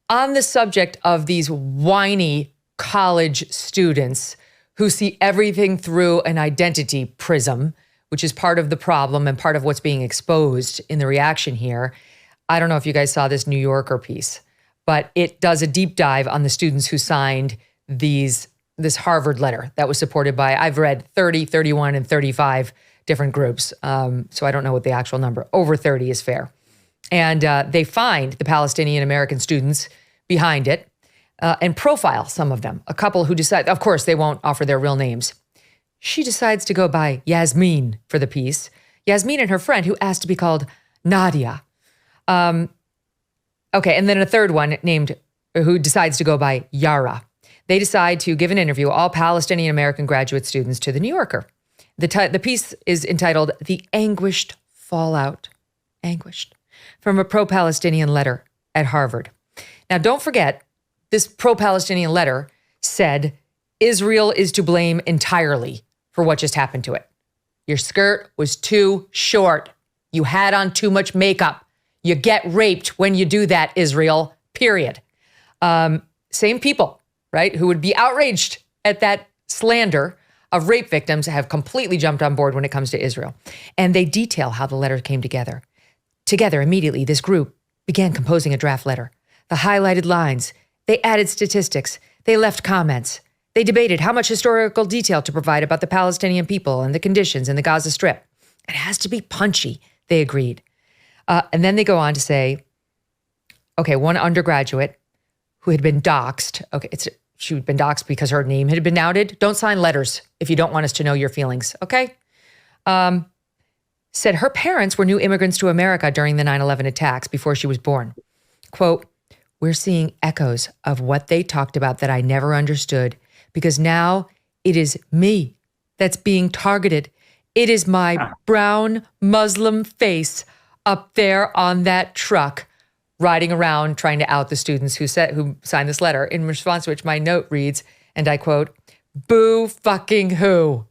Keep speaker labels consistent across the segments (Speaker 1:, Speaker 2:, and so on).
Speaker 1: on the subject of these whiny college students who see everything through an identity prism, which is part of the problem and part of what's being exposed in the reaction here. I don't know if you guys saw this New Yorker piece, but it does a deep dive on the students who signed this Harvard letter that was supported by, I've read 30, 31, and 35 different groups. So I don't know what the actual number. Over 30 is fair. And they find the Palestinian American students behind it and profile some of them. A couple who decide, of course, they won't offer their real names. She decides to go by Yasmin for the piece. Yasmin and her friend, who asked to be called Nadia. Okay, and then a third one who decides to go by Yara. They decide to give an interview, all Palestinian American graduate students, to The New Yorker. The piece is entitled "The Anguished Fallout," anguished, from a pro-Palestinian letter at Harvard. Now, don't forget, this pro-Palestinian letter said Israel is to blame entirely for what just happened to it. Your skirt was too short. You had on too much makeup. You get raped when you do that, Israel, period. Same people, right, who would be outraged at that slander of rape victims have completely jumped on board when it comes to Israel. And they detail how the letter came together. Together, immediately, this group began composing a draft letter. The highlighted lines, they added statistics, they left comments. They debated how much historical detail to provide about the Palestinian people and the conditions in the Gaza Strip. It has to be punchy, they agreed. And then they go on to say, okay, one undergraduate who had been doxxed, she had been doxxed because her name had been outed. Don't sign letters if you don't want us to know your feelings, okay? Said her parents were new immigrants to America during the 9/11 attacks before she was born. Quote, "We're seeing echoes of what they talked about that I never understood, because now it is me that's being targeted. It is my brown Muslim face up there on that truck, riding around trying to out the students who signed this letter," in response to which my note reads, and I quote, "Boo fucking who?"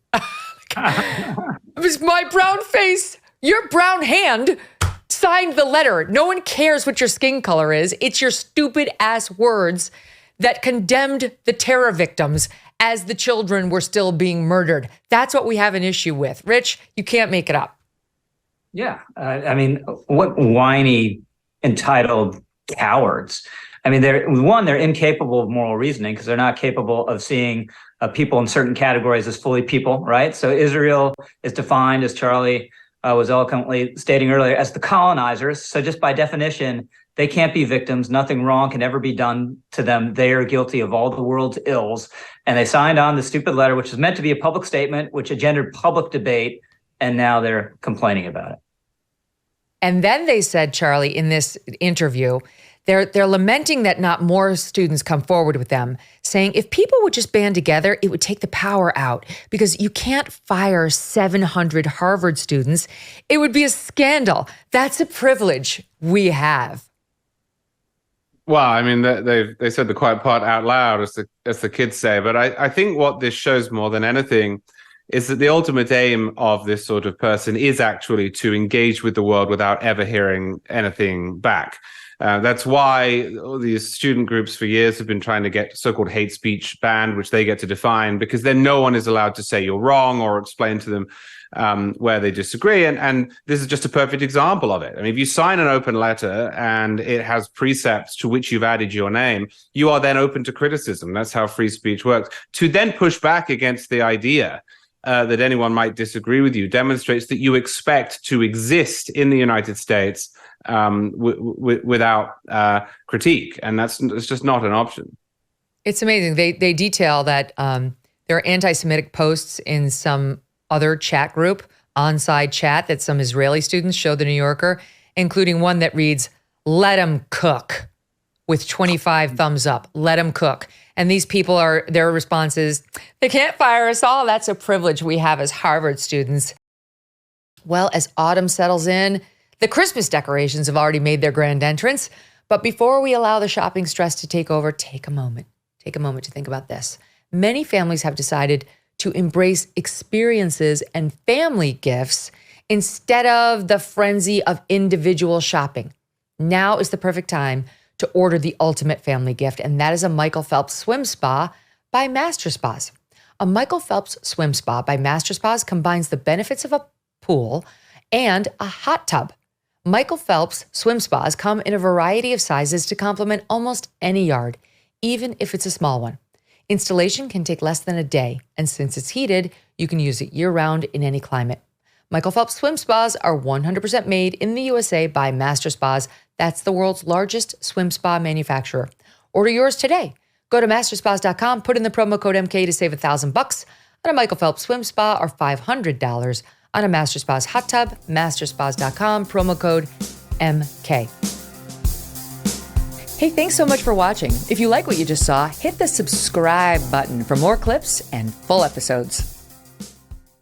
Speaker 1: It was my brown face. Your brown hand signed the letter. No one cares what your skin color is. It's your stupid ass words that condemned the terror victims as the children were still being murdered. That's what we have an issue with. Rich, you can't make it up.
Speaker 2: Yeah. I mean, what whiny, entitled cowards. I mean, they're incapable of moral reasoning because they're not capable of seeing people in certain categories as fully people, right? So Israel is defined, as Charlie was eloquently stating earlier, as the colonizers. So just by definition, they can't be victims. Nothing wrong can ever be done to them. They are guilty of all the world's ills. And they signed on the stupid letter, which was meant to be a public statement, which engendered public debate. And now they're complaining about it.
Speaker 1: And then they said, Charlie, in this interview, they're lamenting that not more students come forward with them, saying if people would just band together, it would take the power out, because you can't fire 700 Harvard students. It would be a scandal. That's a privilege we have.
Speaker 3: Well, I mean, they said the quiet part out loud, as the kids say. But I think what this shows more than anything is that the ultimate aim of this sort of person is actually to engage with the world without ever hearing anything back. That's why all these student groups for years have been trying to get so-called hate speech banned, which they get to define, because then no one is allowed to say you're wrong or explain to them where they disagree. And this is just a perfect example of it. I mean, if you sign an open letter and it has precepts to which you've added your name, you are then open to criticism. That's how free speech works. To then push back against the idea that anyone might disagree with you demonstrates that you expect to exist in the United States without critique. And it's just not an option.
Speaker 1: It's amazing. They detail that there are anti-Semitic posts in some other chat group, on-side chat, that some Israeli students showed the New Yorker, including one that reads, "Let 'em cook," with 25 thumbs up. Let 'em cook. And these people their response is, they can't fire us all. That's a privilege we have as Harvard students. Well, as autumn settles in, the Christmas decorations have already made their grand entrance. But before we allow the shopping stress to take over, take a moment to think about this. Many families have decided to embrace experiences and family gifts instead of the frenzy of individual shopping. Now is the perfect time to order the ultimate family gift, and that is a Michael Phelps swim spa by Master Spas. A Michael Phelps swim spa by Master Spas combines the benefits of a pool and a hot tub. Michael Phelps swim spas come in a variety of sizes to complement almost any yard, even if it's a small one. Installation can take less than a day, and since it's heated, you can use it year-round in any climate. Michael Phelps swim spas are 100% made in the USA by Master Spas. That's the world's largest swim spa manufacturer. Order yours today. Go to masterspas.com, put in the promo code MK to save $1,000 on a Michael Phelps swim spa or $500 on a Master Spas hot tub. Masterspas.com, promo code MK. Hey, thanks so much for watching. If you like what you just saw, hit the subscribe button for more clips and full episodes.